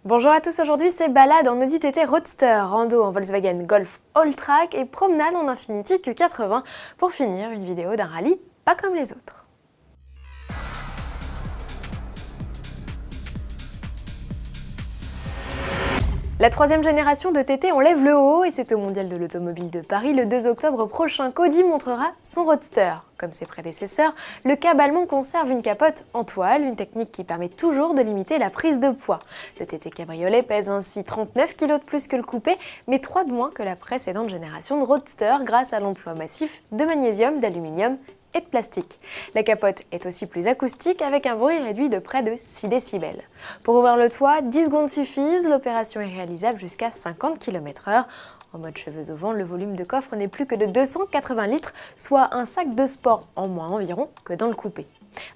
Bonjour à tous, aujourd'hui c'est balade en Audi TT Roadster, rando en Volkswagen Golf All-Track et promenade en Infiniti Q80 pour finir une vidéo d'un rallye pas comme les autres. La troisième génération de TT enlève le haut et c'est au Mondial de l'Automobile de Paris le 2 octobre prochain qu'Audi montrera son Roadster. Comme ses prédécesseurs, le cab allemand conserve une capote en toile, une technique qui permet toujours de limiter la prise de poids. Le TT cabriolet pèse ainsi 39 kg de plus que le coupé, mais 3 de moins que la précédente génération de Roadster grâce à l'emploi massif de magnésium, d'aluminium et de plastique. La capote est aussi plus acoustique avec un bruit réduit de près de 6 décibels. Pour ouvrir le toit, 10 secondes suffisent, l'opération est réalisable jusqu'à 50 km/h. En mode cheveux au vent, le volume de coffre n'est plus que de 280 litres, soit un sac de sport en moins environ que dans le coupé.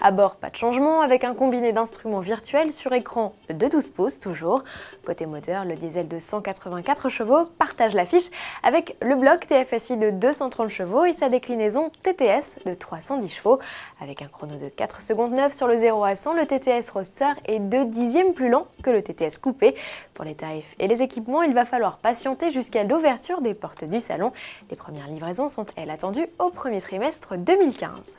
À bord, pas de changement, avec un combiné d'instruments virtuels sur écran de 12 pouces toujours. Côté moteur, le diesel de 184 chevaux partage l'affiche avec le bloc TFSI de 230 chevaux et sa déclinaison TTS de 310 chevaux. Avec un chrono de 4 secondes 9 sur le 0 à 100, le TTS Roadster est 2 dixièmes plus lent que le TTS coupé. Pour les tarifs et les équipements, il va falloir patienter jusqu'à l'ouverture des portes du salon. Les premières livraisons sont, elles, attendues au premier trimestre 2015.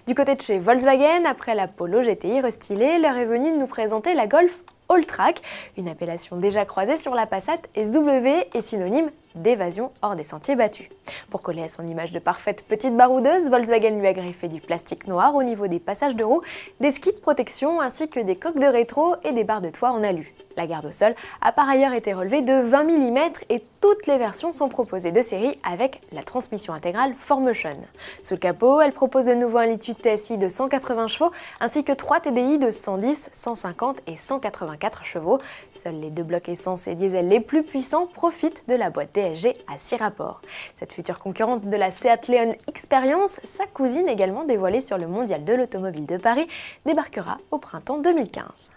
Du côté de chez Volkswagen, après la Polo GTI restylée, l'heure est venue de nous présenter la Golf All-Track, une appellation déjà croisée sur la Passat SW et synonyme d'évasion hors des sentiers battus. Pour coller à son image de parfaite petite baroudeuse, Volkswagen lui a greffé du plastique noir au niveau des passages de roues, des skis de protection ainsi que des coques de rétro et des barres de toit en alu. La garde au sol a par ailleurs été relevée de 20 mm et toutes les versions sont proposées de série avec la transmission intégrale 4Motion. Sous le capot, elle propose de nouveau un liquide TSI de 180 chevaux ainsi que 3 TDI de 110, 150 et 184 chevaux. Seuls les deux blocs essence et diesel les plus puissants profitent de la boîte DSG à 6 rapports. Cette future concurrente de la Seat Leon Experience, sa cousine également dévoilée sur le Mondial de l'Automobile de Paris, débarquera au printemps 2015.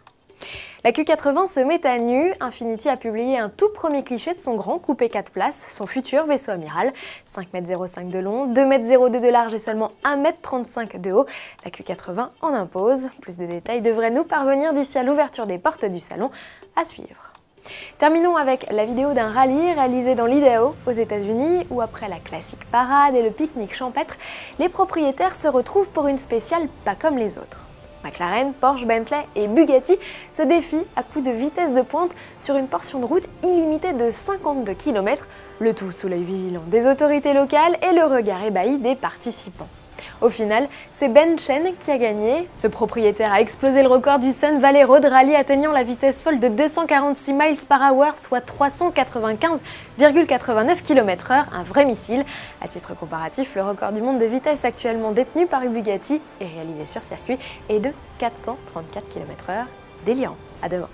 La Q80 se met à nu, Infiniti a publié un tout premier cliché de son grand coupé 4 places, son futur vaisseau amiral. 5,05 m de long, 2,02 m de large et seulement 1,35 m de haut. La Q80 en impose. Plus de détails devraient nous parvenir d'ici à l'ouverture des portes du salon, à suivre. Terminons avec la vidéo d'un rallye réalisé dans l'Idaho, aux États-Unis, où après la classique parade et le pique-nique champêtre, les propriétaires se retrouvent pour une spéciale pas comme les autres. McLaren, Porsche, Bentley et Bugatti se défient à coups de vitesse de pointe sur une portion de route illimitée de 52 km, le tout sous l'œil vigilant des autorités locales et le regard ébahi des participants. Au final, c'est Ben Chen qui a gagné. Ce propriétaire a explosé le record du Sun Valley Road Rally atteignant la vitesse folle de 246 miles par hour, soit 395,89 km/h, un vrai missile. À titre comparatif, le record du monde de vitesse actuellement détenu par Bugatti et réalisé sur circuit est de 434 km/h. Délirant. À demain.